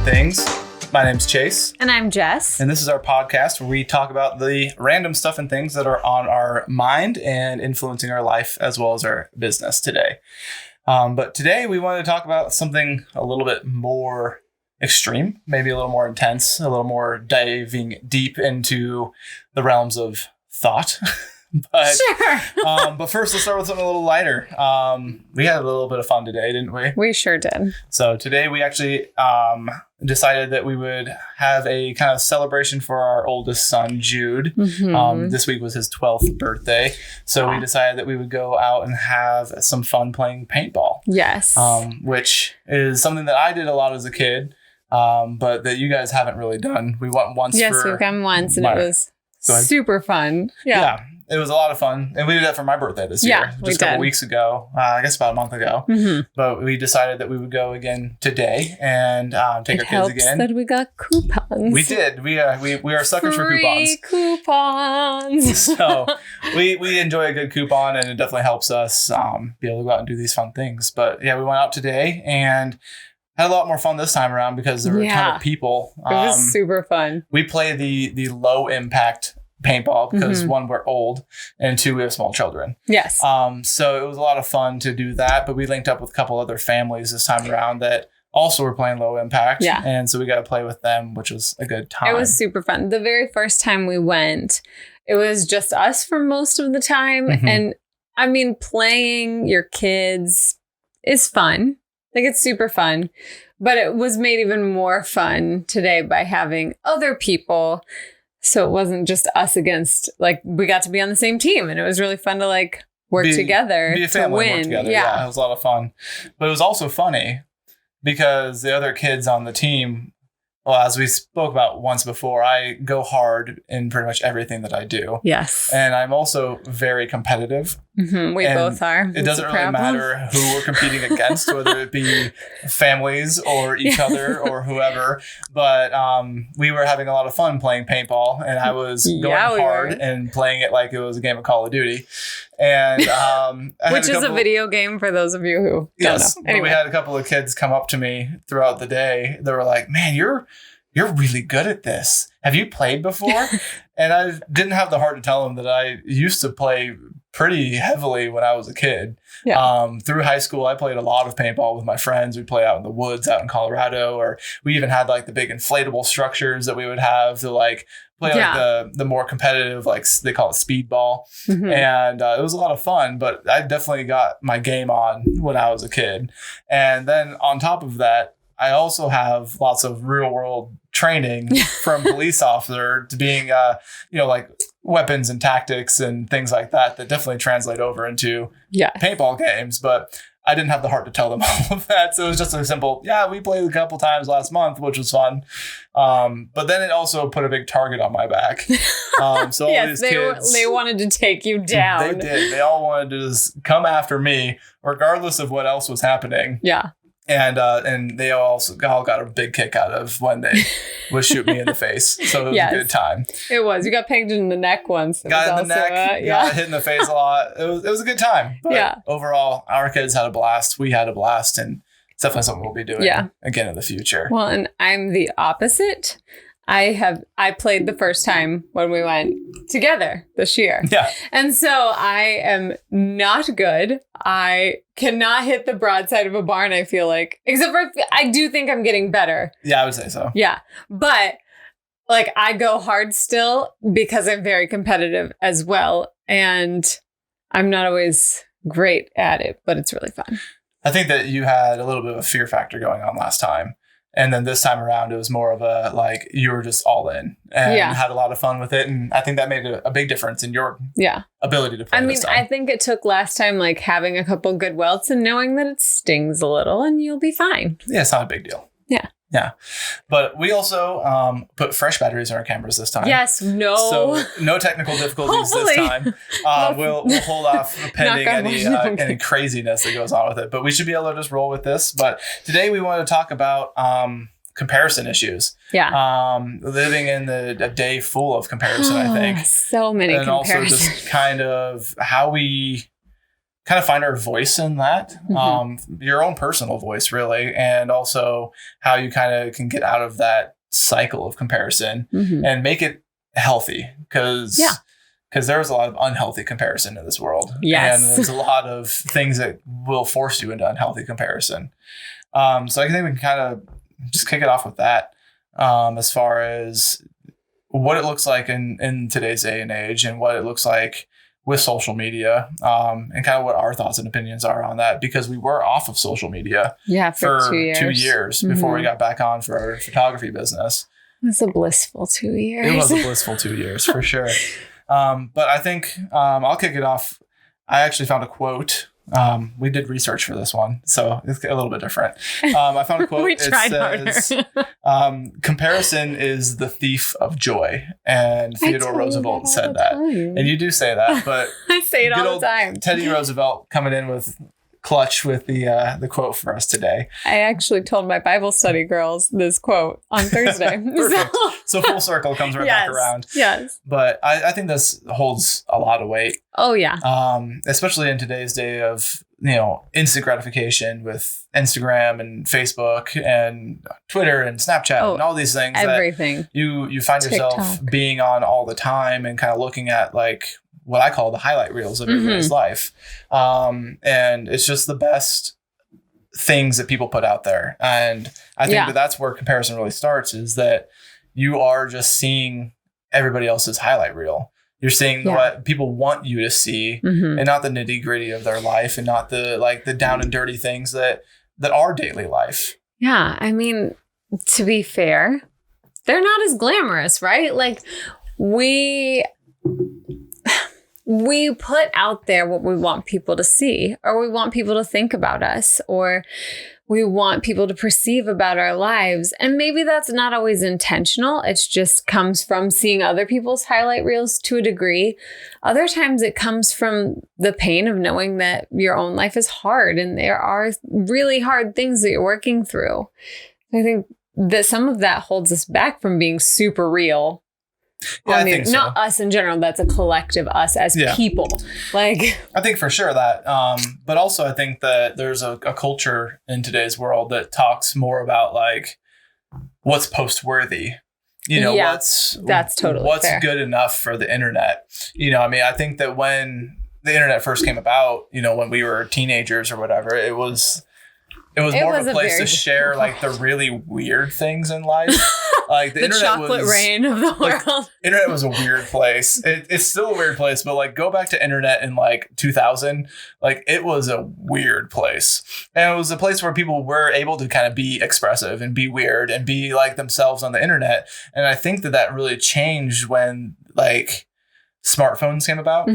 and Things. My name's Chase. And I'm Jess. And this is our podcast where we talk about the random stuff and things that are on our mind and influencing our life as well as our business today. But today we wanted to talk about something a little bit more extreme, maybe a little more intense, a little more diving deep into the realms of thought. But first, let's start with something a little lighter. We had a little bit of fun today, didn't we? We sure did. So today we actually decided that we would have a kind of celebration for our oldest son, Jude. Mm-hmm. This week was his 12th birthday. So we decided that we would go out and have some fun playing paintball. Yes. Which is something that I did a lot as a kid, but that you guys haven't really done. We went once. Yes, we've gone once and it was super fun. Yeah. It was a lot of fun. And we did that for my birthday this year. Just a couple weeks ago. I guess about a month ago. Mm-hmm. But we decided that we would go again today and take our kids again. That we got coupons. We did. We are suckers for coupons. Coupons. So we enjoy a good coupon, and it definitely helps us be able to go out and do these fun things. But yeah, we went out today and had a lot more fun this time around because there were a ton of people. It was super fun. We play the low impact paintball because one, we're old, and two, we have small children. Yes. So it was a lot of fun to do that, but we linked up with a couple other families this time around that also were playing low impact. Yeah. And so we got to play with them, which was a good time. It was super fun. The very first time we went, it was just us for most of the time. Mm-hmm. And I mean, playing your kids is fun. Like, it's super fun, but it was made even more fun today by having other people. So it wasn't just us against, like, we got to be on the same team, and it was really fun to work together be a family to win. Work together. Yeah, it was a lot of fun. But it was also funny because the other kids on the team, well, as we spoke about once before, I go hard in pretty much everything that I do. Yes. And I'm also very competitive. Mm-hmm. We both are. It doesn't really matter who we're competing against, whether it be families or each other or whoever. But we were having a lot of fun playing paintball, and I was going hard and playing it like it was a game of Call of Duty. And which is a video game for those of you who don't know. Anyway. But we had a couple of kids come up to me throughout the day. They were like, "Man, you're really good at this. Have you played before?" And I didn't have the heart to tell them that I used to play pretty heavily when I was a kid. Yeah. Through high school, I played a lot of paintball with my friends. We'd play out in the woods out in Colorado, or we even had the big inflatable structures that we would have to play the more competitive, they call it speedball. Mm-hmm. And it was a lot of fun, but I definitely got my game on when I was a kid. And then on top of that, I also have lots of real world training from police officer to being, weapons and tactics and things like that definitely translate over into paintball games. But I didn't have the heart to tell them all of that. So it was just a simple, we played a couple times last month, which was fun. But then it also put a big target on my back. So all these kids, they wanted to take you down. They did. They all wanted to just come after me, regardless of what else was happening. Yeah. And they all got a big kick out of when they would shoot me in the face. So it was a good time. It was. You got pegged in the neck once. Got in the neck. Got hit in the face a lot. It was a good time. But overall, our kids had a blast. We had a blast. And it's definitely something we'll be doing again in the future. Well, and I'm the opposite. I played the first time when we went together this year. Yeah. And so I am not good. I cannot hit the broadside of a barn, I feel like. Except for I do think I'm getting better. Yeah, I would say so. Yeah. But I go hard still because I'm very competitive as well. And I'm not always great at it, but it's really fun. I think that you had a little bit of a fear factor going on last time. And then this time around, it was more of a, you were just all in and had a lot of fun with it. And I think that made a big difference in your ability to play this time. I think it took last time, having a couple good welts and knowing that it stings a little and you'll be fine. Yeah, it's not a big deal. Yeah. Yeah. But we also put fresh batteries in our cameras this time. Yes. No. So no technical difficulties this time. We'll hold off pending any craziness that goes on with it. But we should be able to just roll with this. But today we want to talk about comparison issues. Yeah. Living in a day full of comparison, I think. So many comparisons. And also just kind of how we kind of find our voice in that, your own personal voice, really, and also how you kind of can get out of that cycle of comparison and make it healthy, because there's a lot of unhealthy comparison in this world. Yes. And there's a lot of things that will force you into unhealthy comparison. So I think we can kind of just kick it off with that, as far as what it looks like in today's day and age, and what it looks like with social media, and kind of what our thoughts and opinions are on that, because we were off of social media for 2 years before we got back on for our photography business. It was a blissful 2 years. It was a blissful 2 years for sure. But I think I'll kick it off. I actually found a quote. We did research for this one, so it's a little bit different. I found a quote. We tried harder. Comparison is the thief of joy. And Theodore Roosevelt said that. And you do say that, but I say it all the time. Teddy Roosevelt coming in with clutch with the quote for us today. I actually told my Bible study girls this quote on Thursday. Perfect. So full circle comes right back around. Yes. But I think this holds a lot of weight. Oh, yeah. Especially in today's day of, instant gratification with Instagram and Facebook and Twitter and Snapchat and all these things. Everything. That you find TikTok. yourself being on all the time and kind of looking at like what I call the highlight reels of everybody's life. And it's just the best things that people put out there. And I think that's where comparison really starts, is that you are just seeing everybody else's highlight reel. You're seeing what people want you to see, and not the nitty gritty of their life, and not the down and dirty things that are daily life. Yeah. I mean, to be fair, they're not as glamorous, right? Like we put out there what we want people to see, or we want people to think about us, or we want people to perceive about our lives. And maybe that's not always intentional. It just comes from seeing other people's highlight reels to a degree. Other times it comes from the pain of knowing that your own life is hard and there are really hard things that you're working through. I think that some of that holds us back from being super real. Yeah, I think so. Not us in general. That's a collective us as people. Like, I think for sure that, but also I think that there's a culture in today's world that talks more about like what's post worthy. That's totally what's fair. Good enough for the internet. I think that when the internet first came about, when we were teenagers or whatever, it was more of a place to share like the really weird things in life. Like the internet chocolate rain of the world. Internet was a weird place. It's still a weird place, but like go back to internet in like 2000, like it was a weird place. And it was a place where people were able to kind of be expressive and be weird and be like themselves on the internet. And I think that really changed when like smartphones came about.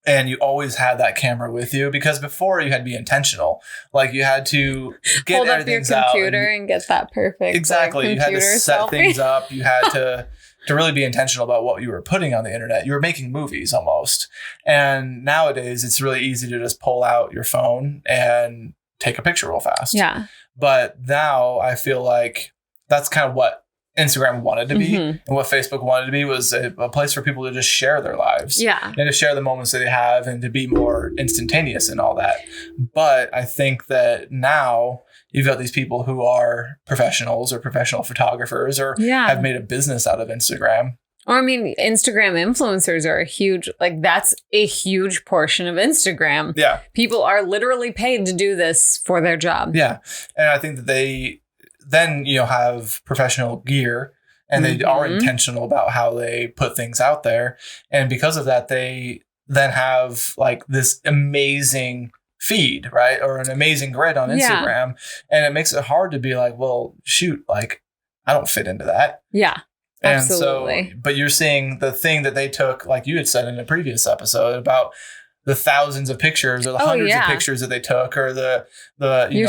And you always had that camera with you, because before you had to be intentional. Like you had to get hold up your computer and get that perfect. Exactly. You had to set things up. You had to really be intentional about what you were putting on the internet. You were making movies almost. And nowadays it's really easy to just pull out your phone and take a picture real fast. Yeah. But now I feel like that's kind of what Instagram wanted to be, and what Facebook wanted to be was a place for people to just share their lives, and to share the moments that they have, and to be more instantaneous and all that. But I think that now you've got these people who are professionals or professional photographers, or have made a business out of Instagram. Or Instagram influencers are that's a huge portion of Instagram. Yeah. People are literally paid to do this for their job. Yeah. And I think that they then have professional gear, and they are intentional about how they put things out there. And because of that, they then have like this amazing feed, right? Or an amazing grid on Instagram. And it makes it hard to be like, well, shoot, like I don't fit into that. Yeah. And absolutely. so, but you're seeing the thing that they took, like you had said in a previous episode, about the thousands of pictures or the hundreds of pictures that they took, or the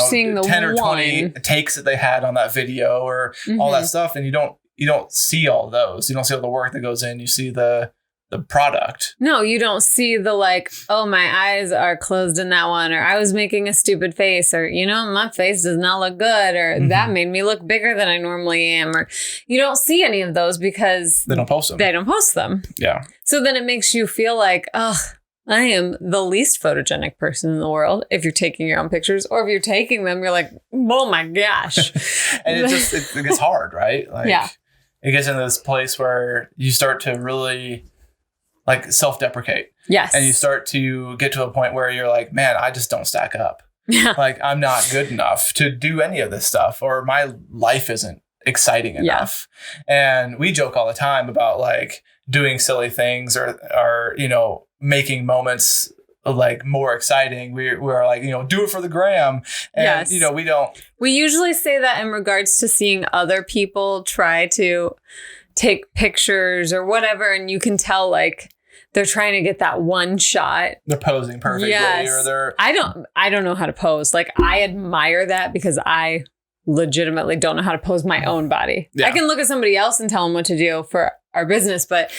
seeing the 10 or 20 takes that they had on that video, or all that stuff. And you don't see all those. You don't see all the work that goes in. You see the product. No, you don't see the like, oh, my eyes are closed in that one, or I was making a stupid face, or, my face does not look good, or that made me look bigger than I normally am. Or you don't see any of those because they don't post them. They don't post them. Yeah. So then it makes you feel like, oh, I am the least photogenic person in the world. If you're taking your own pictures, or if you're taking them, you're like, oh my gosh. And it gets hard, right? Like, yeah. It gets into this place where you start to really like self-deprecate. Yes. And you start to get to a point where you're like, man, I just don't stack up. Yeah. Like, I'm not good enough to do any of this stuff, or my life isn't exciting enough. And we joke all the time about like doing silly things or making moments like more exciting. We're like, do it for the gram. And, we usually say that in regards to seeing other people try to take pictures or whatever. And you can tell like they're trying to get that one shot. They're posing perfectly. Yes. Or they're. I don't know how to pose. Like, I admire that because I legitimately don't know how to pose my own body. Yeah. I can look at somebody else and tell them what to do for our business, but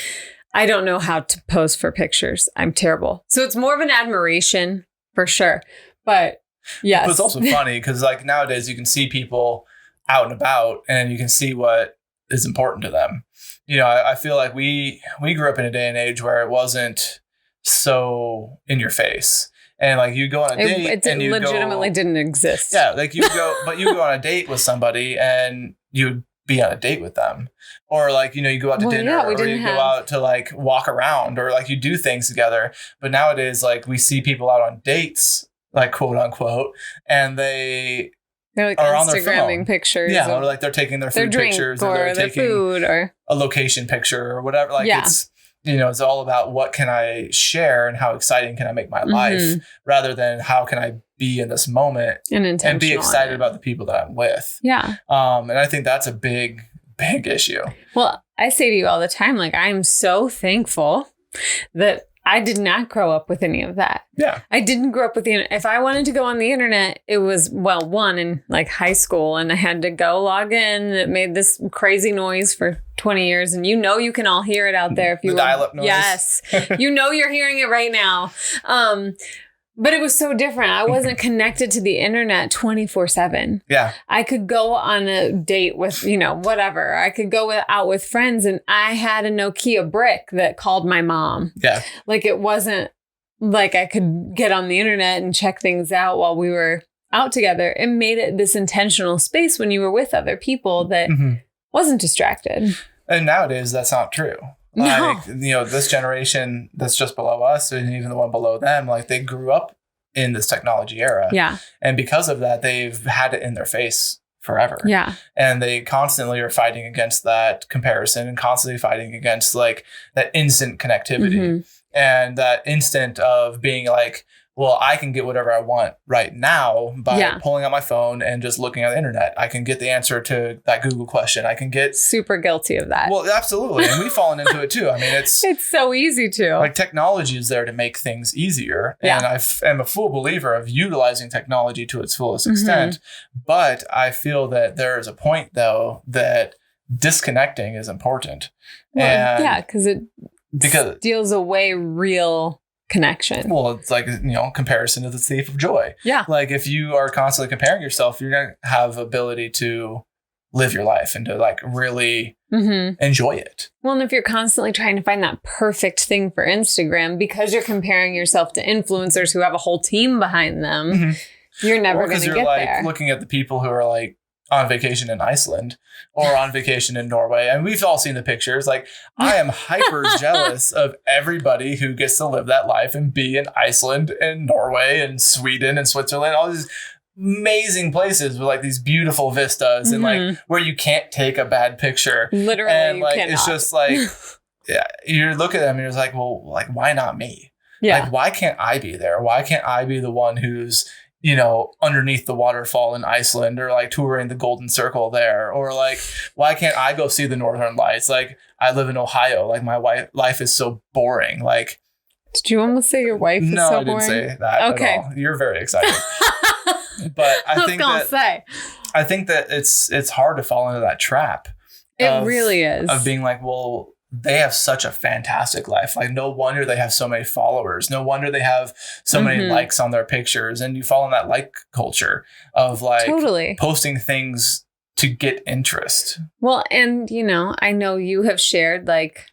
I don't know how to pose for pictures. I'm terrible. So it's more of an admiration for sure. But yes. But it's also funny because like nowadays you can see people out and about and you can see what is important to them. I feel like we grew up in a day and age where it wasn't so in your face. And like you go on a date and you legitimately didn't exist. Yeah, like you go on a date with somebody and you be on a date with them, or like you go out to dinner, or you go out to like walk around, or like you do things together. But nowadays, like we see people out on dates, like quote unquote, and they're like are on their Instagramming phone. pictures. Yeah, or like they're taking their food pictures, or they're taking food, or a location picture, or whatever. Like it's it's all about what can I share and how exciting can I make my life, rather than how can I be in this moment and be excited about the people that I'm with. Yeah. And I think that's a big issue. Well, I say to you all the time, like, I am so thankful that I did not grow up with any of that. Yeah. I didn't grow up with if I wanted to go on the internet, it was, one in like high school, and I had to go log in, and it made this crazy noise for 20 years. And you can all hear it out there. If you the dial-up noise. Yes. You're hearing it right now. But it was so different. I wasn't connected to the internet 24/7. Yeah. I could go on a date with, whatever. I could go out with friends, and I had a Nokia brick that called my mom. Yeah. Like, it wasn't like I could get on the internet and check things out while we were out together. It made it this intentional space when you were with other people that wasn't distracted. And nowadays that's not true. Like, this generation that's just below us, and even the one below them, like they grew up in this technology era. Yeah. And because of that, they've had it in their face forever. Yeah. And they constantly are fighting against that comparison and constantly fighting against like that instant connectivity and that instant of being like, well, I can get whatever I want right now by pulling out my phone and just looking at the internet. I can get the answer to that Google question. I can get super guilty of that. Well, absolutely. And we've fallen into it too. I mean, it's so easy to. Like, technology is there to make things easier. Yeah. And I am a full believer of utilizing technology to its fullest extent. But I feel that there is a point, though, that disconnecting is important. Well, because it steals away real connection. Well, it's like, comparison is the thief of joy. Yeah. Like, if you are constantly comparing yourself, you're going to have ability to live your life and to like really enjoy it. Well, and if you're constantly trying to find that perfect thing for Instagram because you're comparing yourself to influencers who have a whole team behind them, you're never going to get there. Because you're like looking at the people who are like on vacation in Iceland or on vacation in Norway. And we've all seen the pictures. Like, I am hyper jealous of everybody who gets to live that life and be in Iceland and Norway and Sweden and Switzerland, all these amazing places with like these beautiful vistas and like where you can't take a bad picture. Literally. And like, it's just like, you look at them and you're like, well, like, why not me? Yeah. Like, why can't I be there? Why can't I be the one who's, underneath the waterfall in Iceland, or like touring the Golden Circle there? Or like, why can't I go see the Northern Lights? Like, I live in Ohio. Like, my life is so boring. Like, did you almost say your wife is so boring? No, I didn't say that at all. You're very excited. But I think that it's hard to fall into that trap. It really is. Of being like, well, they have such a fantastic life. Like, no wonder they have so many followers. No wonder they have so many likes on their pictures. And you fall in that like culture of like posting things to get interest. Well, and I know you have shared, like,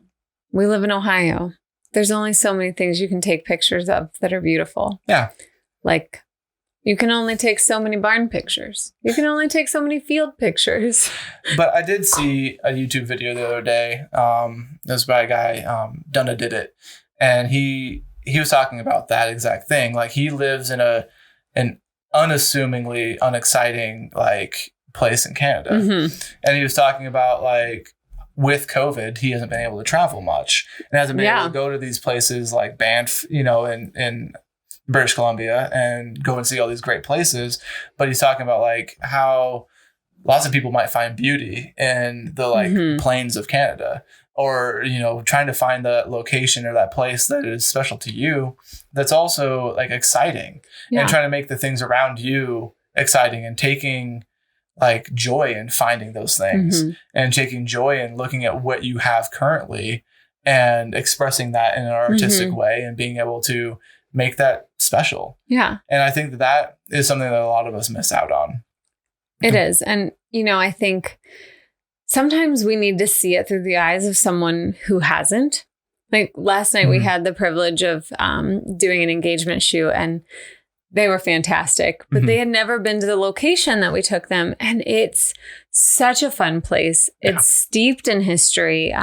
we live in Ohio. there's only so many things you can take pictures of that are beautiful. Yeah. Like, you can only take so many barn pictures. You can only take so many field pictures. But I did see a YouTube video the other day. It was by a guy, Dunna Did It. And he was talking about that exact thing. Like, he lives in an unassumingly unexciting, like, place in Canada. Mm-hmm. And he was talking about, like, with COVID, he hasn't been able to travel much and hasn't been able to go to these places like Banff, in British Columbia and go and see all these great places. But he's talking about like how lots of people might find beauty in the like plains of Canada, or, trying to find that location or that place that is special to you. That's also like exciting and trying to make the things around you exciting and taking like joy in finding those things and taking joy in looking at what you have currently and expressing that in an artistic way and being able to make that special. Yeah. And I think that is something that a lot of us miss out on. It is. And, I think sometimes we need to see it through the eyes of someone who hasn't. Like last night we had the privilege of doing an engagement shoot, and they were fantastic, but they had never been to the location that we took them. And it's such a fun place. Yeah. It's steeped in history.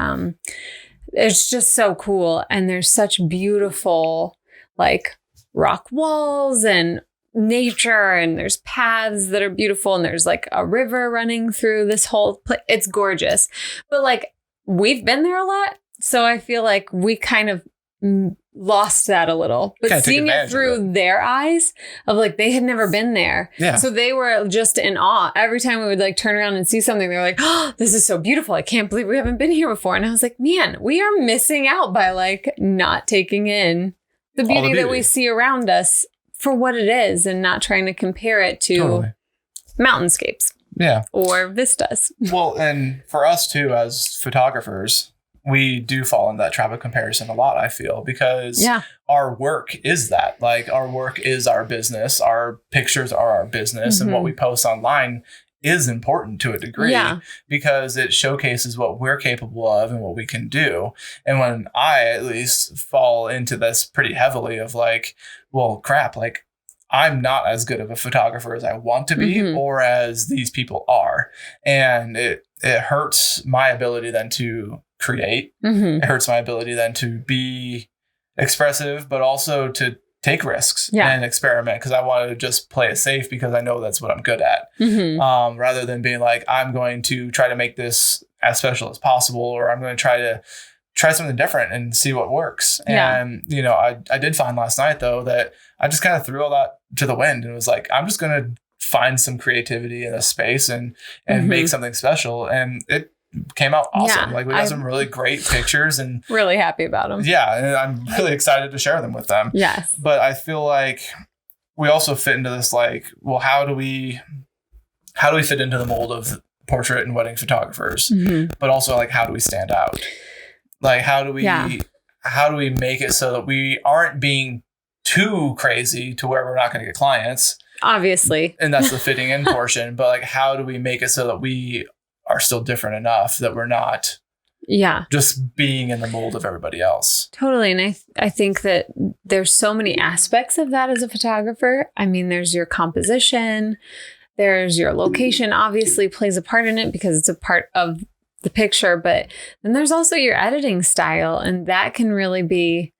It's just so cool. And there's such beautiful like rock walls and nature, and there's paths that are beautiful, and there's like a river running through this whole place. It's gorgeous. But like, we've been there a lot, so I feel like we kind of lost that a little, but seeing it through their eyes of like, they had never been there. Yeah. So they were just in awe. Every time we would like turn around and see something, they were like, oh, this is so beautiful. I can't believe we haven't been here before. And I was like, man, we are missing out by like not taking in the beauty that we see around us for what it is and not trying to compare it to mountainscapes. Yeah. Or vistas. Well, and for us too, as photographers, we do fall in that trap of comparison a lot, I feel, because our work is that. Like, our work is our business. Our pictures are our business. And what we post online is important to a degree because it showcases what we're capable of and what we can do. And when I, at least, fall into this pretty heavily of like, well, crap, like, I'm not as good of a photographer as I want to be or as these people are. And it hurts my ability then to create. It hurts my ability then to be expressive, but also to take risks and experiment, because I want to just play it safe because I know that's what I'm good at. Rather than being like, I'm going to try to make this as special as possible, or I'm going to try something different and see what works. And, I did find last night though, that I just kind of threw all that to the wind and was like, I'm just going to find some creativity in a space and make something special. And it came out awesome. Like, we got some really great pictures and really happy about them. Yeah. And I'm really excited to share them with them. Yes. But I feel like we also fit into this, like, well, how do we fit into the mold of portrait and wedding photographers? But also, like, how do we stand out? Like, how do we make it so that we aren't being too crazy to where we're not going to get clients? Obviously. And that's the fitting in portion. But like, how do we make it so that we are still different enough that we're not just being in the mold of everybody else? Totally. And I think that there's so many aspects of that as a photographer. I mean, there's your composition, there's your location, obviously plays a part in it because it's a part of the picture, but then there's also your editing style, and that can really be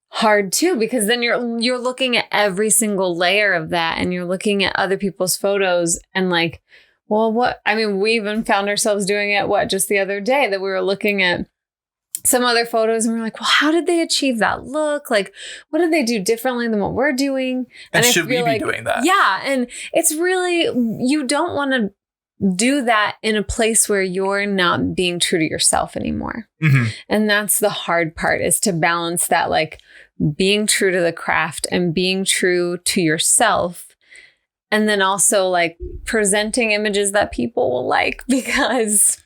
hard too, because then you're looking at every single layer of that, and you're looking at other people's photos and like, well, we even found ourselves doing it, just the other day, that we were looking at some other photos and we're like, well, how did they achieve that look? Like, what did they do differently than what we're doing? And should we be doing that? Yeah. And it's really, you don't want to do that in a place where you're not being true to yourself anymore. And that's the hard part, is to balance that, like, being true to the craft and being true to yourself. And then also like presenting images that people will like, because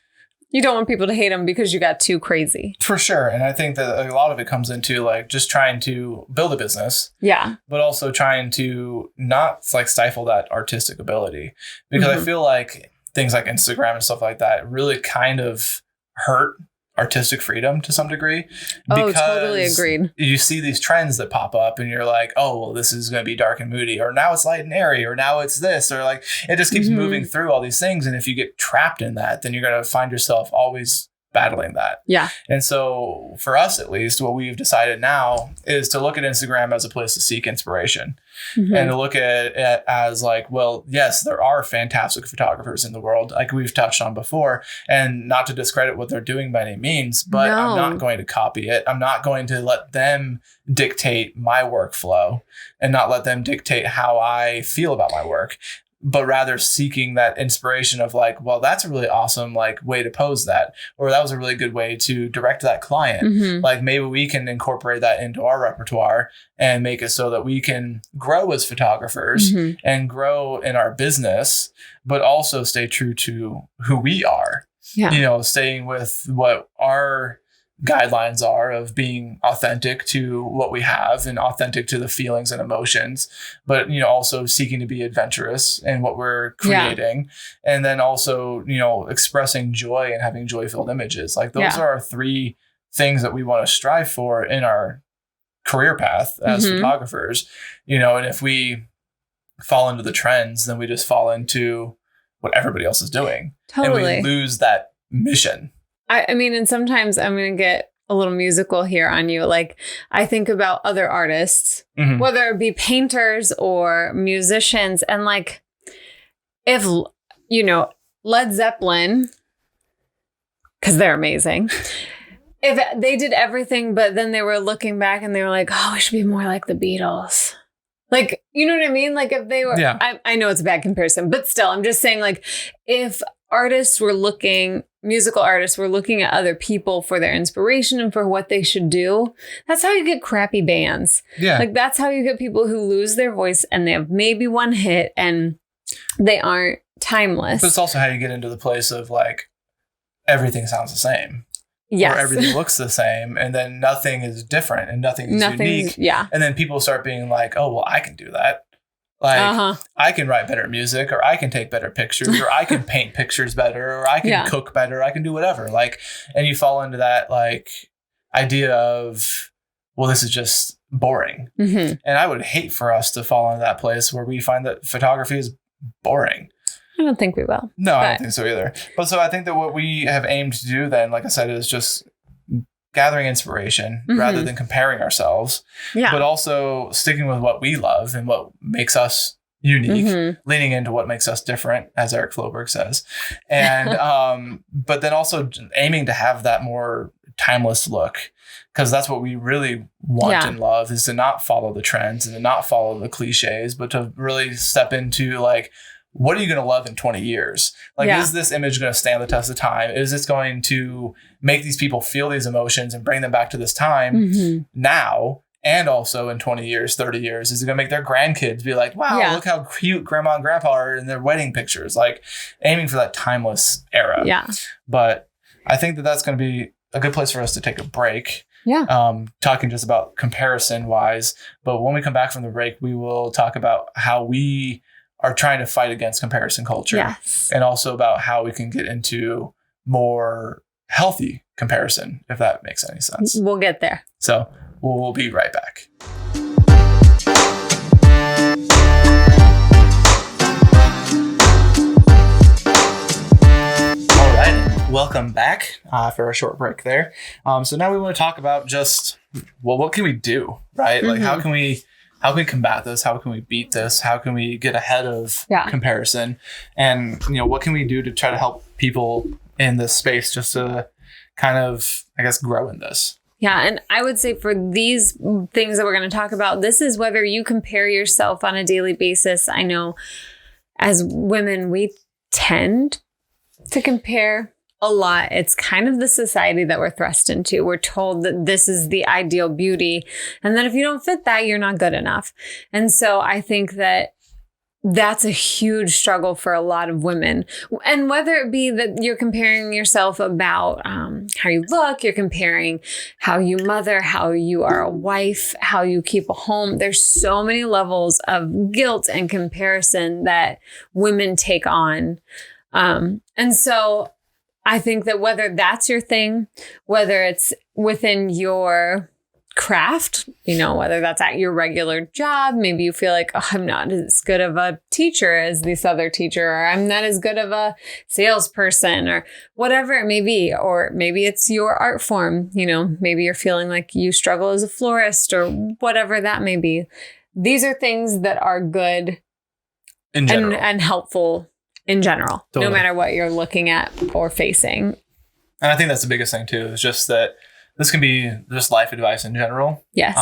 you don't want people to hate them because you got too crazy. For sure. And I think that a lot of it comes into like just trying to build a business. Yeah. But also trying to not like stifle that artistic ability, because I feel like things like Instagram and stuff like that really kind of hurt artistic freedom to some degree. Oh, totally agreed. You see these trends that pop up and you're like, oh, well, this is going to be dark and moody, or now it's light and airy, or now it's this, or like it just keeps moving through all these things. And if you get trapped in that, then you're going to find yourself always battling that. Yeah. And so for us, at least, what we've decided now is to look at Instagram as a place to seek inspiration and to look at it as like, well, yes, there are fantastic photographers in the world, like we've touched on before, and not to discredit what they're doing by any means, but I'm not going to copy it. I'm not going to let them dictate my workflow and not let them dictate how I feel about my work, but rather seeking that inspiration of like, well, that's a really awesome like way to pose that, or that was a really good way to direct that client. Like maybe we can incorporate that into our repertoire and make it so that we can grow as photographers and grow in our business, but also stay true to who we are. Yeah. You know, staying with what our guidelines are of being authentic to what we have and authentic to the feelings and emotions, but, you know, also seeking to be adventurous in what we're creating. Yeah. And then also, you know, expressing joy and having joy-filled images. Like those are our three things that we want to strive for in our career path as photographers, you know, and if we fall into the trends, then we just fall into what everybody else is doing. Totally. And we lose that mission. I mean, and sometimes I'm going to get a little musical here on you. Like I think about other artists, whether it be painters or musicians. And like, if, you know, Led Zeppelin, because they're amazing, if they did everything, but then they were looking back and they were like, oh, we should be more like the Beatles. Like, you know what I mean? Like if they were, I know it's a bad comparison, but still, I'm just saying like if musical artists were looking at other people for their inspiration and for what they should do, that's how you get crappy bands. Yeah. Like that's how you get people who lose their voice and they have maybe one hit and they aren't timeless. But it's also how you get into the place of like, everything sounds the same. Yes. Or everything looks the same and then nothing is different and nothing is unique. Yeah. And then people start being like, oh, well, I can do that. Like I can write better music, or I can take better pictures, or I can paint pictures better, or I can cook better. I can do whatever. Like, and you fall into that like idea of, well, this is just boring. And I would hate for us to fall into that place where we find that photography is boring. I don't think we will. No, I don't think so either. But so I think that what we have aimed to do then, like I said, is just gathering inspiration rather than comparing ourselves, but also sticking with what we love and what makes us unique, leaning into what makes us different, as Eric Floberg says. And, but then also aiming to have that more timeless look, because that's what we really want and love, is to not follow the trends and to not follow the cliches, but to really step into like, what are you going to love in 20 years? Like, is this image going to stand the test of time? Is this going to make these people feel these emotions and bring them back to this time now? And also in 20 years, 30 years, is it going to make their grandkids be like, wow, look how cute grandma and grandpa are in their wedding pictures? Like aiming for that timeless era. Yeah. But I think that that's going to be a good place for us to take a break. Yeah. Talking just about comparison wise. But when we come back from the break, we will talk about how we are trying to fight against comparison culture. Yes. And also about how we can get into more healthy comparison, if that makes any sense. We'll get there. So we'll be right back. All right. Welcome back for a short break there. So now we want to talk about just, well, what can we do, right? Like how can we combat this? How can we beat this? How can we get ahead of comparison? And, you know, what can we do to try to help people in this space just to kind of, I guess, grow in this? Yeah. And I would say for these things that we're going to talk about, this is whether you compare yourself on a daily basis. I know as women, we tend to compare a lot. It's kind of the society that we're thrust into. We're told that this is the ideal beauty. And then if you don't fit that, you're not good enough. And so I think that that's a huge struggle for a lot of women. And whether it be that you're comparing yourself about how you look, you're comparing how you mother, how you are a wife, how you keep a home. There's so many levels of guilt and comparison that women take on. And so I think that whether that's your thing, whether it's within your craft, whether that's at your regular job, maybe you feel like, oh, I'm not as good of a teacher as this other teacher, or I'm not as good of a salesperson, or whatever it may be, or maybe it's your art form, maybe you're feeling like you struggle as a florist or whatever that may be. These are things that are good in general and helpful in general, totally. No matter what you're looking at or facing. And I think that's the biggest thing too, is just that this can be just life advice in general. Yes.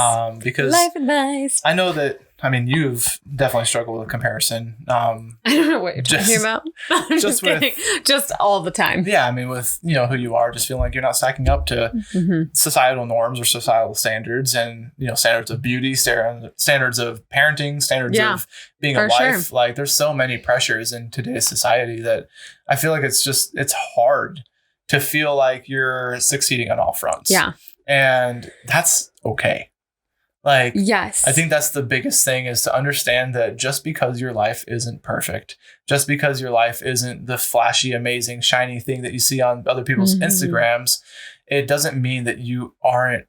Because life advice. I know that, you've definitely struggled with comparison. I don't know what you're talking about. I'm just kidding. Just all the time. Yeah. With, who you are, just feeling like you're not stacking up to societal norms or societal standards and, standards of beauty, standards of parenting, standards of being a wife. Sure. Like there's so many pressures in today's society that I feel like it's hard to feel like you're succeeding on all fronts. Yeah. And that's okay. Like, yes, I think that's the biggest thing, is to understand that just because your life isn't perfect, just because your life isn't the flashy, amazing, shiny thing that you see on other people's Instagrams, it doesn't mean that you aren't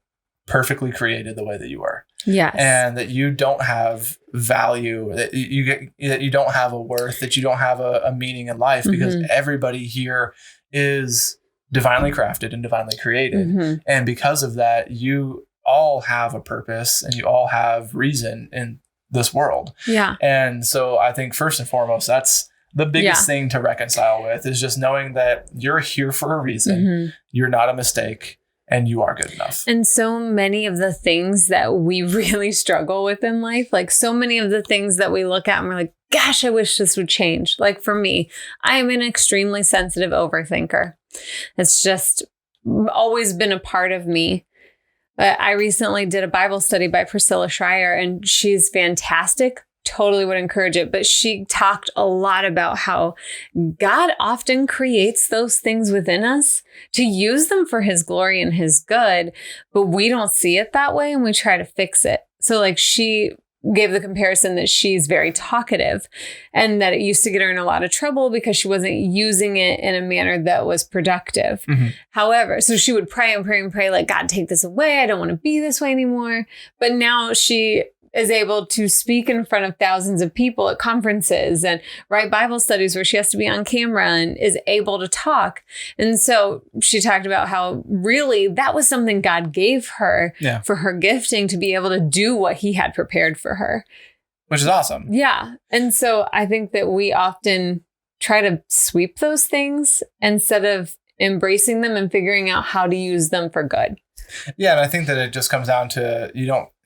perfectly created the way that you are. Yes. And that you don't have value, that you don't have a worth, that you don't have a meaning in life, because everybody here is divinely crafted and divinely created. And because of that, you all have a purpose and you all have reason in this world. Yeah. And so I think first and foremost, that's the biggest thing to reconcile with, is just knowing that you're here for a reason. You're not a mistake and you are good enough. And so many of the things that we really struggle with in life, like so many of the things that we look at and we're like, gosh, I wish this would change. Like for me, I am an extremely sensitive overthinker. It's just always been a part of me. I recently did a Bible study by Priscilla Schreier, and she's fantastic. Totally would encourage it. But she talked a lot about how God often creates those things within us to use them for his glory and his good, but we don't see it that way and we try to fix it. So like she gave the comparison that she's very talkative and that it used to get her in a lot of trouble because she wasn't using it in a manner that was productive. However, so she would pray and pray and pray, like, God, take this away. I don't want to be this way anymore. But now she is able to speak in front of thousands of people at conferences and write Bible studies where she has to be on camera and is able to talk. And so she talked about how really that was something God gave her for her gifting, to be able to do what he had prepared for her. Which is awesome. Yeah. And so I think that we often try to sweep those things instead of embracing them and figuring out how to use them for good. Yeah. And I think that it just comes down to,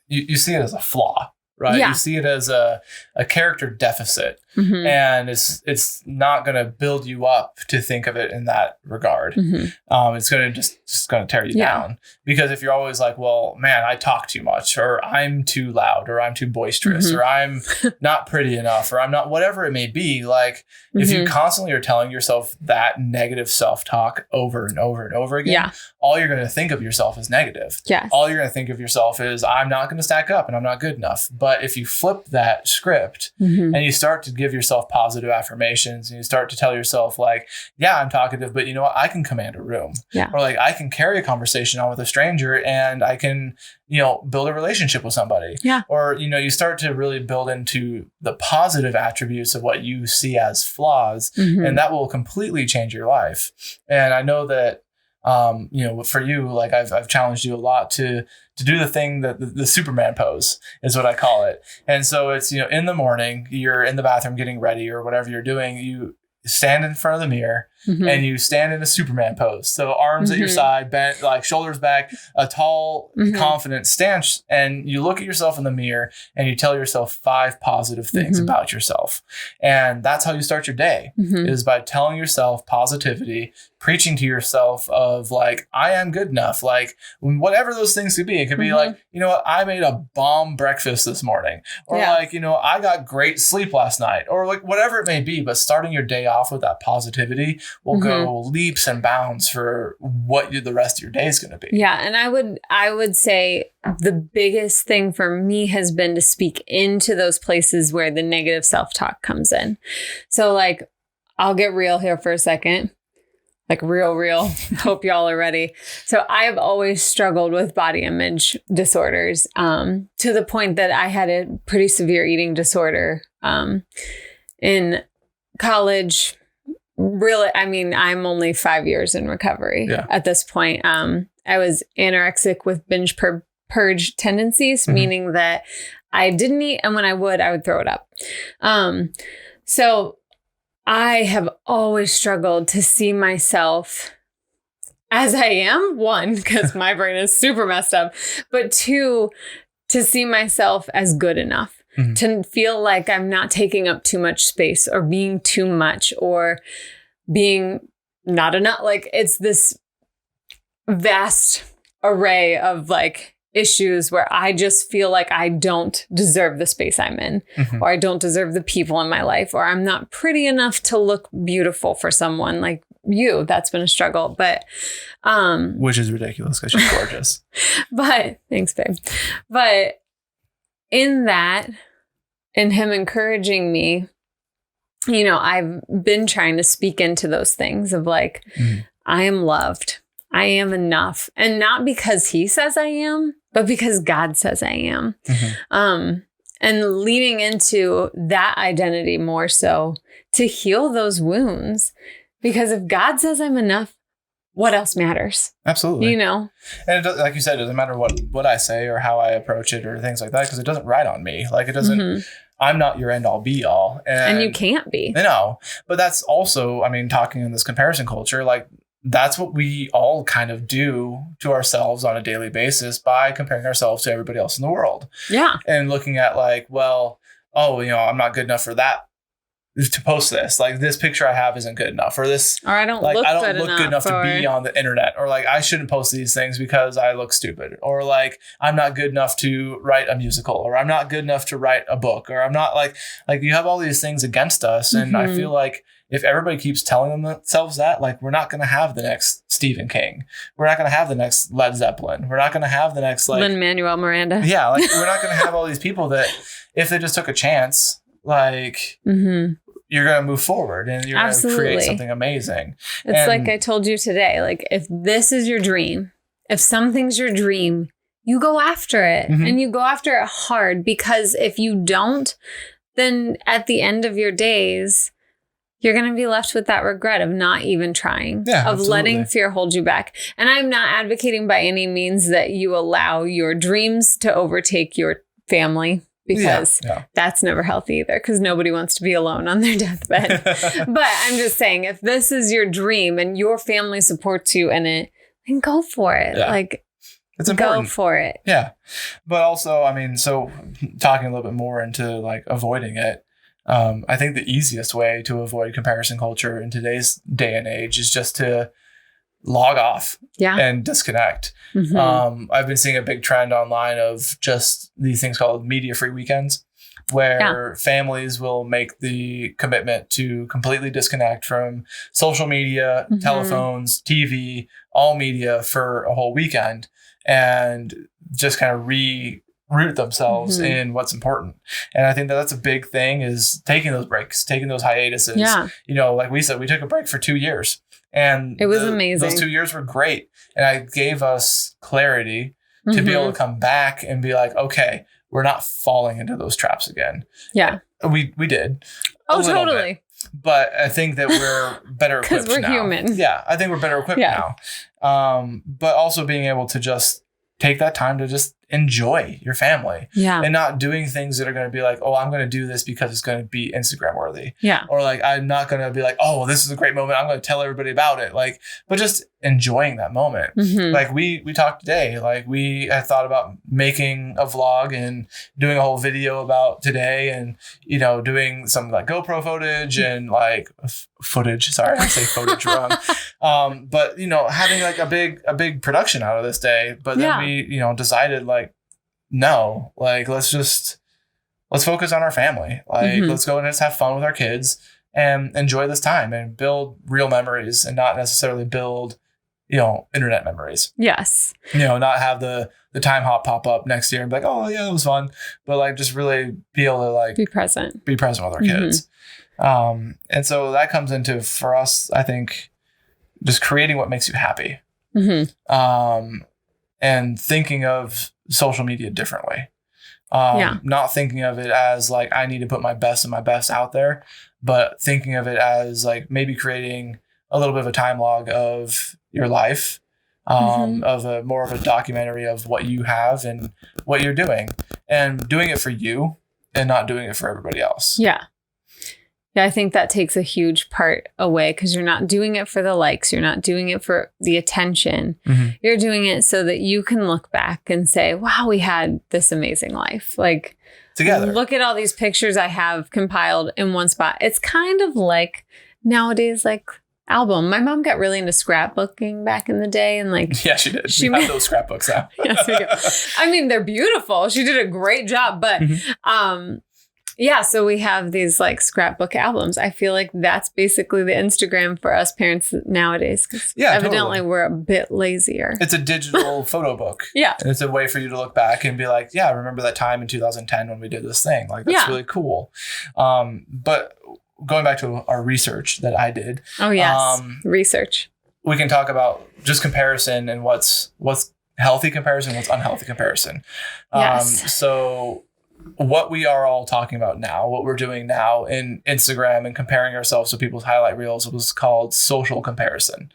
you see it as a flaw, right? Yeah. You see it as a character deficit, and it's not going to build you up to think of it in that regard. It's going to just going to tear you down, because if you're always like, well, man, I talk too much, or I'm too loud, or I'm too boisterous, or I'm not pretty enough, or I'm not, whatever it may be. Like if you constantly are telling yourself that negative self-talk over and over and over again, all you're going to think of yourself is negative. Yes. All you're going to think of yourself is, I'm not going to stack up and I'm not good enough. But if you flip that script and you start to give yourself positive affirmations, and you start to tell yourself like, yeah, I'm talkative, but you know what? I can command a room. Or like, I can carry a conversation on with a stranger, and I can, build a relationship with somebody. Or, you start to really build into the positive attributes of what you see as flaws, and that will completely change your life. And I know that, for you, like I've challenged you a lot to do the thing that the Superman pose is what I call it. And so it's, in the morning, you're in the bathroom getting ready or whatever you're doing, you stand in front of the mirror and you stand in a Superman pose. So arms at your side, bent, like shoulders back, a tall, confident stance. And you look at yourself in the mirror and you tell yourself 5 positive things about yourself. And that's how you start your day, is by telling yourself positivity, preaching to yourself of like, I am good enough. Like whatever those things could be. It could be like, I made a bomb breakfast this morning, or like, I got great sleep last night, or like whatever it may be. But starting your day off with that positivity will go leaps and bounds for what the rest of your day is going to be. Yeah. And I would say the biggest thing for me has been to speak into those places where the negative self-talk comes in. So like, I'll get real here for a second. like real. Hope y'all are ready. So I've always struggled with body image disorders, to the point that I had a pretty severe eating disorder in college. Really, I mean, I'm only 5 years in recovery at this point. I was anorexic with binge purge tendencies, meaning that I didn't eat, and when I would throw it up. So I have always struggled to see myself as I am. One, because my brain is super messed up, but two, to see myself as good enough. To feel like I'm not taking up too much space or being too much or being not enough. Like, it's this vast array of like issues where I just feel like I don't deserve the space I'm in, or I don't deserve the people in my life, or I'm not pretty enough to look beautiful for someone like you. That's been a struggle, but which is ridiculous because she's gorgeous. But thanks, babe. But in that, and him encouraging me, you know, I've been trying to speak into those things of like, I am loved. I am enough. And not because he says I am, but because God says I am. And leaning into that identity more so to heal those wounds. Because if God says I'm enough, what else matters? Absolutely. You know? And it, like you said, it doesn't matter what I say or how I approach it or things like that, because it doesn't ride on me. Like, it doesn't, I'm not your end all be all. And you can't be. No. But that's also, I mean, talking in this comparison culture, like, that's what we all kind of do to ourselves on a daily basis by comparing ourselves to everybody else in the world. Yeah. And looking at like, well, oh, you know, I'm not good enough for that, to post this. Like, this picture I have isn't good enough, or this, or I don't like, look, I don't look good enough or... to be on the internet, or like, I shouldn't post these things because I look stupid, or like, I'm not good enough to write a musical, or I'm not good enough to write a book, or I'm not like you have all these things against us. And I feel like if everybody keeps telling themselves that, like, we're not going to have the next Stephen King. We're not going to have the next Led Zeppelin. We're not going to have the next, like, Lin-Manuel Miranda. Yeah. Like, we're not going to have all these people that if they just took a chance, like, you're going to move forward and you're going to create something amazing. It's like I told you today, like, if this is your dream, if something's your dream, you go after it and you go after it hard, because if you don't, then at the end of your days, you're going to be left with that regret of not even trying, of letting fear hold you back. And I'm not advocating by any means that you allow your dreams to overtake your family, because that's never healthy either, because nobody wants to be alone on their deathbed. But I'm just saying, if this is your dream and your family supports you in it, then go for it. Yeah. Like, it's important. Go for it. Yeah. But also, I mean, so talking a little bit more into like avoiding it, I think the easiest way to avoid comparison culture in today's day and age is just to log off and disconnect. I've been seeing a big trend online of just these things called media-free weekends, where families will make the commitment to completely disconnect from social media, telephones, TV, all media for a whole weekend, and just kind of root themselves in what's important. And I think that that's a big thing, is taking those breaks, taking those hiatuses. You know, like we said, we took a break for 2 years, and it was amazing. Those 2 years were great. And it gave us clarity to be able to come back and be like, okay, we're not falling into those traps again. Yeah. We did. Oh, totally. Bit. But I think that we're better equipped now. Because we're human. Yeah. I think we're better equipped now. But also being able to just take that time to just enjoy your family. And not doing things that are going to be like, oh, I'm going to do this because it's going to be Instagram worthy. Or like, I'm not going to be like, oh, this is a great moment, I'm going to tell everybody about it. Like, but just enjoying that moment. Like we talked today, like we had thought about making a vlog and doing a whole video about today, and, you know, doing some like GoPro footage and like footage. Sorry, I say footage wrong. But, you know, having like a big production out of this day. But then we, you know, decided like, no, like, let's focus on our family. Like, let's go and just have fun with our kids and enjoy this time and build real memories, and not necessarily build, you know, internet memories. Yes. You know, not have the time hop pop up next year and be like, oh yeah, it was fun. But like, just really be able to like be present with our kids. And so that comes into, for us, I think, just creating what makes you happy. And thinking of social media differently. Not thinking of it as like, I need to put my best and my best out there, but thinking of it as like maybe creating a little bit of a time log of your life, of more of a documentary of what you have and what you're doing, and doing it for you and not doing it for everybody else. Yeah. Yeah, I think that takes a huge part away, because you're not doing it for the likes. You're not doing it for the attention. You're doing it so that you can look back and say, wow, we had this amazing life. Like, together. Look at all these pictures I have compiled in one spot. It's kind of like nowadays, like album. My mom got really into scrapbooking back in the day, and like, yeah, she did. She had those scrapbooks out. Yes, we do. I mean, they're beautiful. She did a great job, but yeah, so we have these like scrapbook albums. I feel like that's basically the Instagram for us parents nowadays. Yeah, evidently totally. We're a bit lazier. It's a digital photo book. Yeah. And it's a way for you to look back and be like, yeah, I remember that time in 2010 when we did this thing. Like, that's really cool. But going back to our research that I did. Oh, yes. Research. We can talk about just comparison and what's healthy comparison, what's unhealthy comparison. Yes. So what we are all talking about now, what we're doing now in Instagram and comparing ourselves to people's highlight reels, was called social comparison.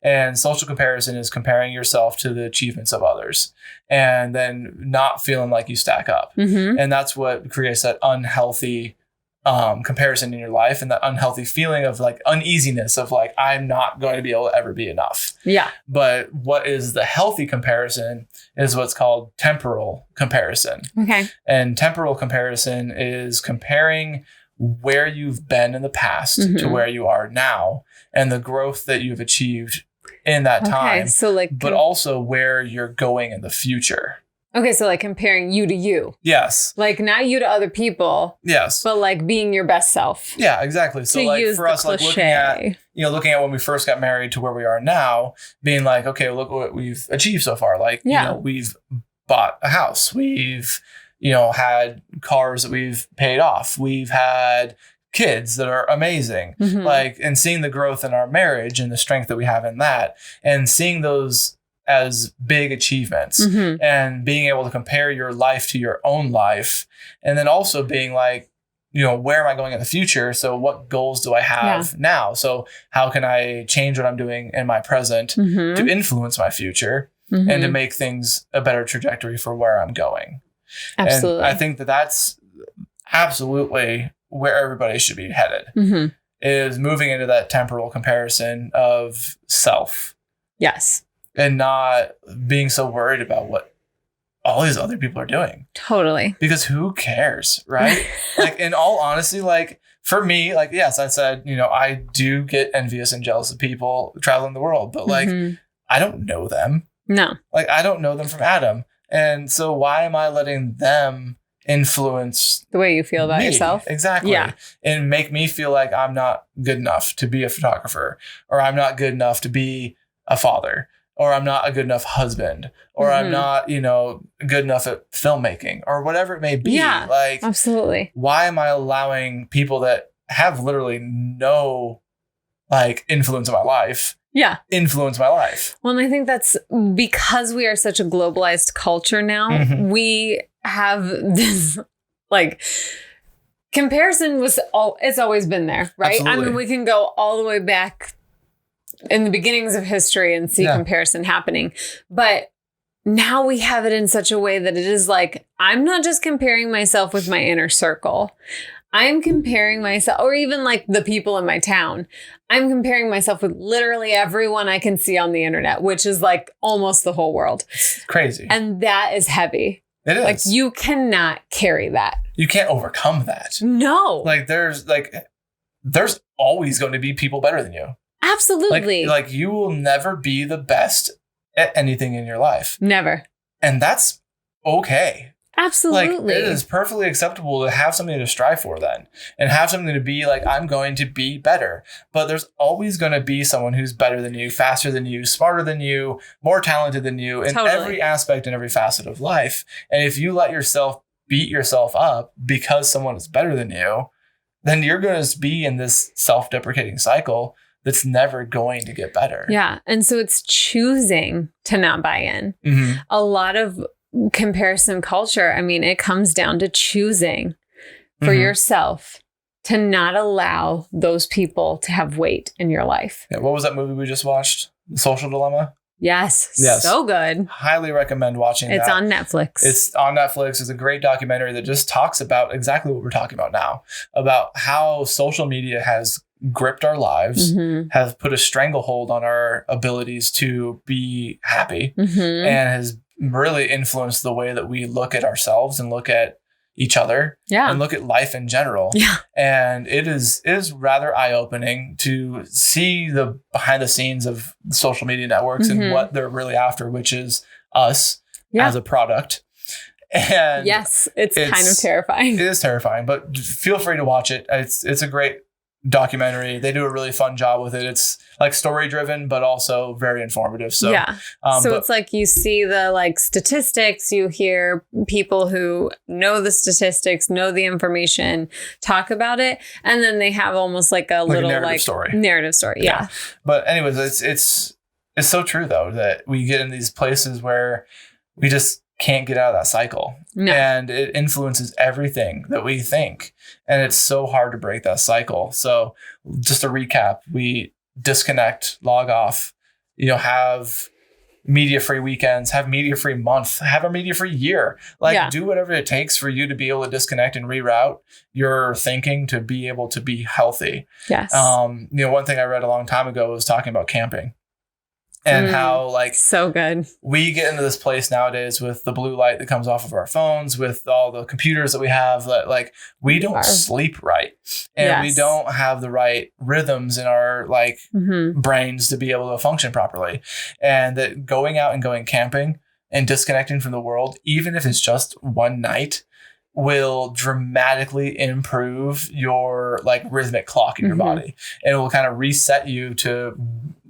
And social comparison is comparing yourself to the achievements of others and then not feeling like you stack up. And that's what creates that unhealthy comparison in your life, and that unhealthy feeling of like uneasiness of like, I'm not going to be able to ever be enough. Yeah. But what is the healthy comparison is what's called temporal comparison. Okay. And temporal comparison is comparing where you've been in the past to where you are now, and the growth that you've achieved in that time. So like, but also where you're going in the future. Okay, so like comparing you to you. Yes. Like not you to other people. Yes. But like being your best self. Yeah, exactly. So like for us, like looking at when we first got married to where we are now, being like, okay, well, look what we've achieved so far. Like, we've bought a house. We've, had cars that we've paid off. We've had kids that are amazing. Like, and seeing the growth in our marriage and the strength that we have in that, and seeing those as big achievements, and being able to compare your life to your own life. And then also being like, where am I going in the future? So what goals do I have now? So how can I change what I'm doing in my present to influence my future and to make things a better trajectory for where I'm going? Absolutely. And I think that that's absolutely where everybody should be headed, is moving into that temporal comparison of self. Yes. And not being so worried about what all these other people are doing. Totally. Because who cares, right? Like, in all honesty, like for me, like, yes, I said, I do get envious and jealous of people traveling the world, but like, I don't know them. No. Like, I don't know them from Adam. And so why am I letting them influence the way you feel about yourself? Exactly. Yeah. And make me feel like I'm not good enough to be a photographer, or I'm not good enough to be a father, or I'm not a good enough husband, or I'm not, good enough at filmmaking, or whatever it may be. Yeah, like, absolutely. Why am I allowing people that have literally no like influence on my life influence my life? Well, and I think that's because we are such a globalized culture now. We have this like comparison it's always been there, right? Absolutely. I mean, we can go all the way back in the beginnings of history and see comparison happening. But now we have it in such a way that it is like, I'm not just comparing myself with my inner circle. I'm comparing myself, or even like the people in my town. I'm comparing myself with literally everyone I can see on the internet, which is like almost the whole world. It's crazy. And that is heavy. It is. Like, you cannot carry that. You can't overcome that. No. Like, there's always going to be people better than you. Absolutely. Like you will never be the best at anything in your life. Never. And that's okay. Absolutely. Like, it is perfectly acceptable to have something to strive for then, and have something to be like, I'm going to be better. But there's always going to be someone who's better than you, faster than you, smarter than you, more talented than you in every aspect and every facet of life. And if you let yourself beat yourself up because someone is better than you, then you're going to be in this self-deprecating cycle that's never going to get better. Yeah. And so it's choosing to not buy in. A lot of comparison culture, I mean, it comes down to choosing for yourself to not allow those people to have weight in your life. Yeah, what was that movie we just watched? The Social Dilemma? Yes. So good. Highly recommend watching It's that. on Netflix. It's on Netflix. It's a great documentary that just talks about exactly what we're talking about now, about how social media has gripped our lives, have put a stranglehold on our abilities to be happy, and has really influenced the way that we look at ourselves and look at each other and look at life in general. And it is rather eye-opening to see the behind the scenes of social media networks and what they're really after, which is us as a product. And yes, it's kind of terrifying. It is terrifying, but feel free to watch it. It's a great documentary. They do a really fun job with it. It's like story driven, but also very informative. So so it's like you see the like statistics, you hear people who know the statistics, know the information, talk about it, and then they have almost like a little narrative story. Yeah. But anyways, it's so true though that we get in these places where we just can't get out of that cycle. And it influences everything that we think. And it's so hard to break that cycle. So just to recap, we disconnect, log off, have media-free weekends, have media-free month, have a media-free year. Do whatever it takes for you to be able to disconnect and reroute your thinking to be able to be healthy. Yes. One thing I read a long time ago was talking about camping. And how so good. We get into this place nowadays with the blue light that comes off of our phones, with all the computers that we have, that we don't sleep right, and we don't have the right rhythms in our brains to be able to function properly. And that going out and going camping and disconnecting from the world, even if it's just one night, will dramatically improve your rhythmic clock in your body, and it will kind of reset you to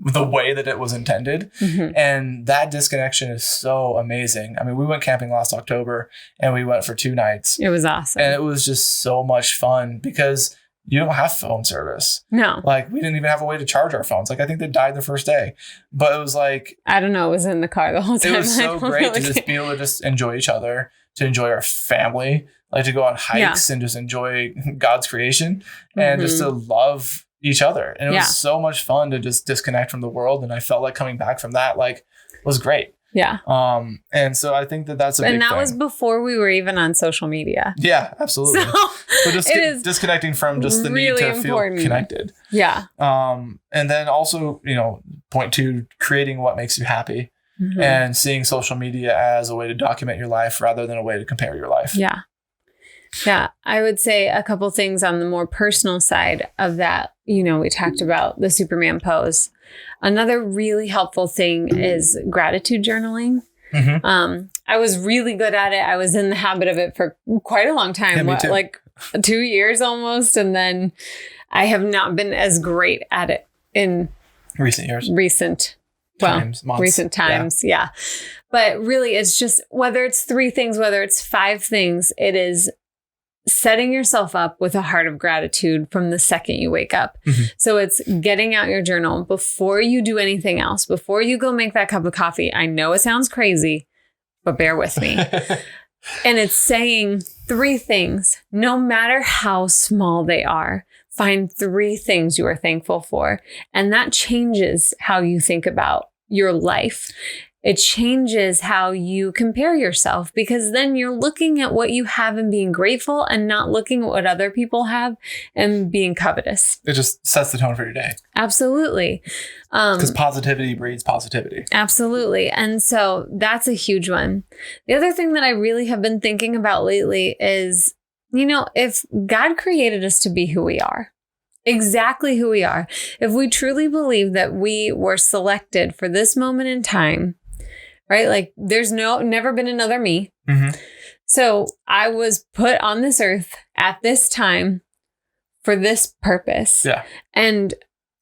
the way that it was intended. And that disconnection is so amazing. I mean, we went camping last October and we went for 2 nights. It was awesome. And it was just so much fun because you don't have phone service. No. We didn't even have a way to charge our phones. I think they died the first day, but it was I don't know. It was in the car the whole time. It was so great to just be able to just enjoy each other, to enjoy our family, to go on hikes and just enjoy God's creation and just to love each other. And it was so much fun to just disconnect from the world. And I felt like coming back from that, was great. Yeah. And so I think that's a big thing. And that was before we were even on social media. Yeah, absolutely. So just disconnecting from just the really need to feel connected. Yeah. And then also, point 2, creating what makes you happy and seeing social media as a way to document your life rather than a way to compare your life. Yeah. Yeah, I would say a couple things on the more personal side of that. We talked about the Superman pose. Another really helpful thing is gratitude journaling. I was really good at it. I was in the habit of it for quite a long time, me too. 2 years almost. And then I have not been as great at it in recent years. Recent times. Yeah. But really, it's just whether it's 3 things, whether it's 5 things, it is setting yourself up with a heart of gratitude from the second you wake up. So it's getting out your journal before you do anything else, before you go make that cup of coffee. I know it sounds crazy, but bear with me. And it's saying 3 things, no matter how small they are. Find 3 things you are thankful for. And that changes how you think about your life. It changes how you compare yourself, because then you're looking at what you have and being grateful and not looking at what other people have and being covetous. It just sets the tone for your day. Absolutely. Because positivity breeds positivity. Absolutely. And so that's a huge one. The other thing that I really have been thinking about lately is, if God created us to be who we are, exactly who we are, if we truly believe that we were selected for this moment in time, right? There's never been another me. So I was put on this earth at this time for this purpose. Yeah. And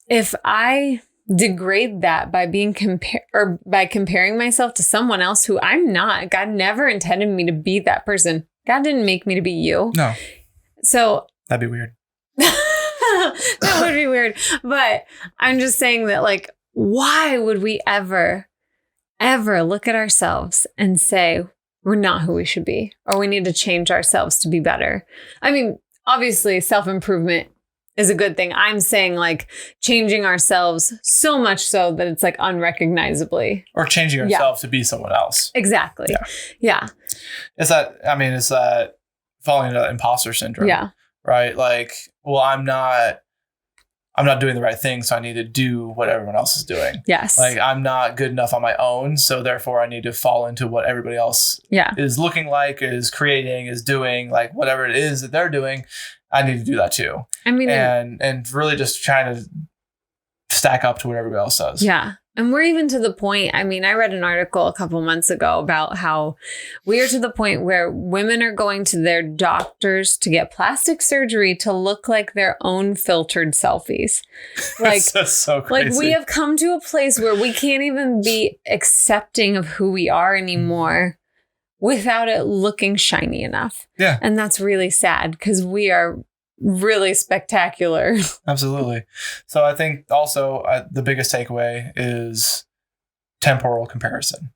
if I degrade that by being by comparing myself to someone else who I'm not, God never intended me to be that person. God didn't make me to be you. No. So that'd be weird. That would be weird. But I'm just saying that, like, why would we ever look at ourselves and say we're not who we should be, or we need to change ourselves to be better? I mean, obviously self-improvement is a good thing. I'm saying, like, changing ourselves so much so that it's like unrecognizably. Or changing ourselves to be someone else. Exactly. Yeah. It's that falling into imposter syndrome. Yeah. Right? Like, well, I'm not doing the right thing, so I need to do what everyone else is doing. Yes. Like, I'm not good enough on my own, so therefore I need to fall into what everybody else is looking like, is creating, is doing, like whatever it is that they're doing, I need to do that too. I mean, and really just trying to stack up to what everybody else does. Yeah. And we're even to the point, I mean, I read an article a couple months ago about how we are to the point where women are going to their doctors to get plastic surgery to look like their own filtered selfies. Like, that's so crazy. Like, we have come to a place where we can't even be accepting of who we are anymore without it looking shiny enough. Yeah. And that's really sad because we are really spectacular. Absolutely. So I think also the biggest takeaway is temporal comparison.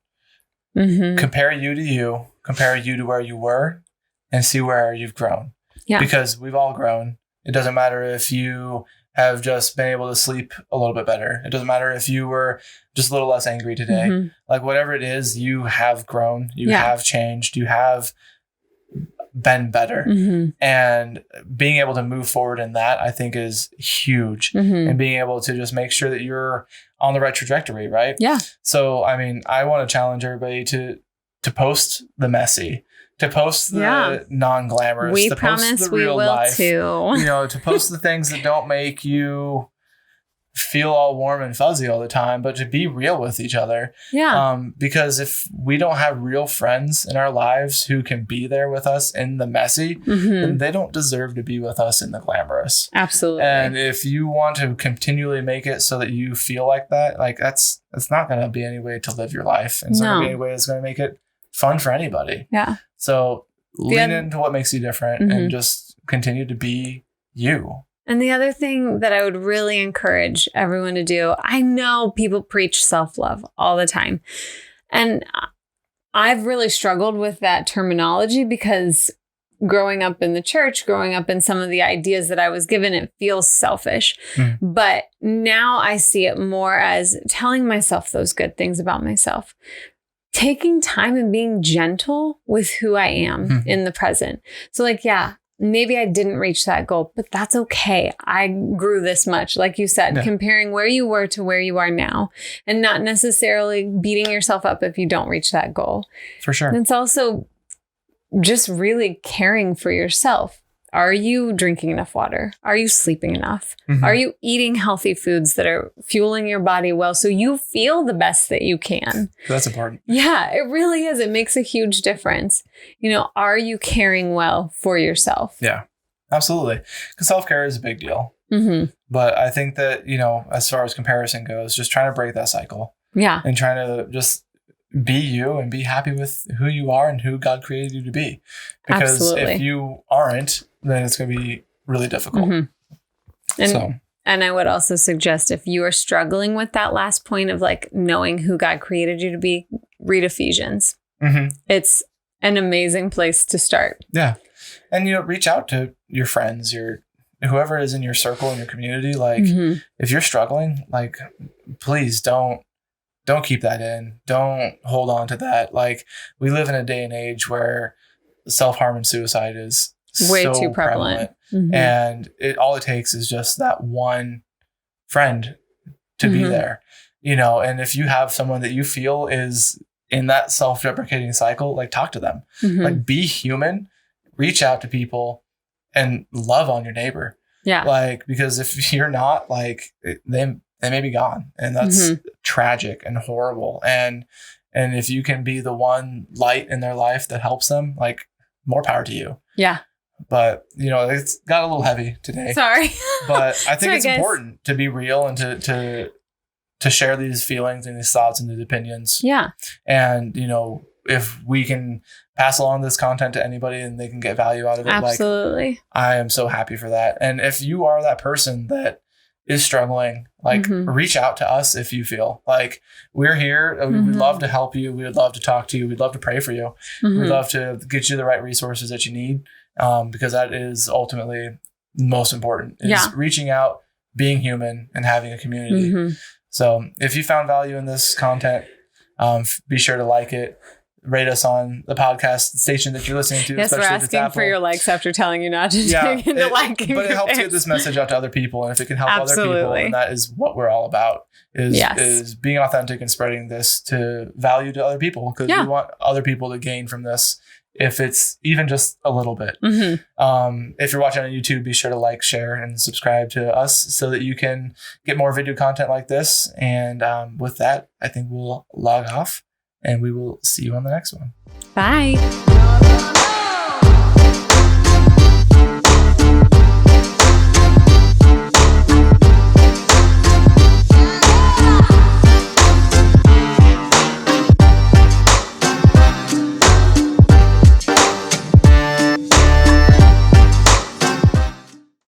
Mm-hmm. Compare you to you, compare you to where you were, and see where you've grown. Yeah. Because we've all grown. It doesn't matter if you have just been able to sleep a little bit better. It doesn't matter if you were just a little less angry today. Mm-hmm. Like, whatever it is, you have grown, you have changed, you have been better. Mm-hmm. And being able to move forward in that, I think, is huge. Mm-hmm. And being able to just make sure that you're on the right trajectory, right? Yeah. So, I mean, I want to challenge everybody to post the messy, to post the non-glamorous, we to promise post the we real will life, too. To post the things that don't make you feel all warm and fuzzy all the time, but to be real with each other. Yeah. Because if we don't have real friends in our lives who can be there with us in the messy, then they don't deserve to be with us in the glamorous. Absolutely. And if you want to continually make it so that you feel like that, like that's not going to be any way to live your life. And it's not going to be any way that's going to make it fun for anybody. Yeah. So lean into what makes you different and just continue to be you. And the other thing that I would really encourage everyone to do, I know people preach self-love all the time. And I've really struggled with that terminology because growing up in the church, growing up in some of the ideas that I was given, it feels selfish. But now I see it more as telling myself those good things about myself. Taking time and being gentle with who I am in the present. So, like, maybe I didn't reach that goal, but that's okay. I grew this much. Like you said, comparing where you were to where you are now and not necessarily beating yourself up if you don't reach that goal. For sure. And it's also just really caring for yourself. Are you drinking enough water? Are you sleeping enough? Are you eating healthy foods that are fueling your body well so you feel the best that you can? That's important. Yeah, it really is. It makes a huge difference. Are you caring well for yourself? Yeah, absolutely. Because self-care is a big deal. But I think that, as far as comparison goes, just trying to break that cycle. Yeah. And trying to just be you and be happy with who you are and who God created you to be. Because if you aren't, then it's going to be really difficult. And I would also suggest, if you are struggling with that last point of like knowing who God created you to be, read Ephesians. It's an amazing place to start. Yeah. And, reach out to your friends, whoever is in your circle, in your community. Like, if you're struggling, like, please don't keep that in. Don't hold on to that. Like, we live in a day and age where self-harm and suicide is way too prevalent. And all it takes is just that one friend to be there, and if you have someone that you feel is in that self-deprecating cycle, like, talk to them, like, be human, reach out to people and love on your neighbor. Yeah. Like, because if you're not, like, they may be gone, and that's tragic and horrible. And if you can be the one light in their life that helps them, like, more power to you. Yeah. But, it's got a little heavy today. Sorry. But I think it's important to be real and to share these feelings and these thoughts and these opinions. Yeah. And, if we can pass along this content to anybody and they can get value out of it, absolutely. like, I am so happy for that. And if you are that person that is struggling, like reach out to us if you feel like we're here. We'd love to help you. We would love to talk to you. We'd love to pray for you. We'd love to get you the right resources that you need, because that is ultimately most important, is reaching out, being human, and having a community. So if you found value in this content, be sure to like it. Rate us on the podcast station that you're listening to. Yes, we're asking for your likes after telling you not to dig into liking. But it helps get this message out to other people. And if it can help other people, and that is what we're all about, is being authentic and spreading this to value to other people, because we want other people to gain from this, if it's even just a little bit. If you're watching on YouTube, be sure to like, share, and subscribe to us so that you can get more video content like this. And with that, I think we'll log off, and we will see you on the next one. Bye.